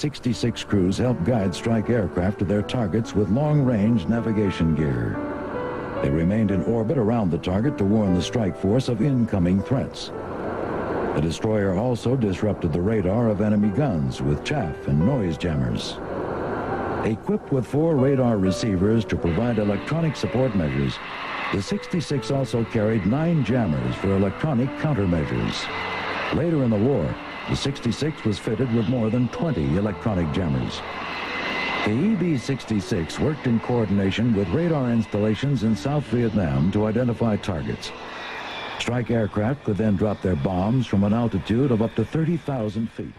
EB-66 crews helped guide strike aircraft to their targets with long-range navigation gear. They remained in orbit around the target to warn the strike force of incoming threats. The destroyer also disrupted the radar of enemy guns with chaff and noise jammers. Equipped with 4 radar receivers to provide electronic support measures, the 66 also carried 9 jammers for electronic countermeasures. Later in the war, the 66 was fitted with more than 20 electronic jammers. The EB-66 worked in coordination with radar installations in South Vietnam to identify targets. Strike aircraft could then drop their bombs from an altitude of up to 30,000 feet.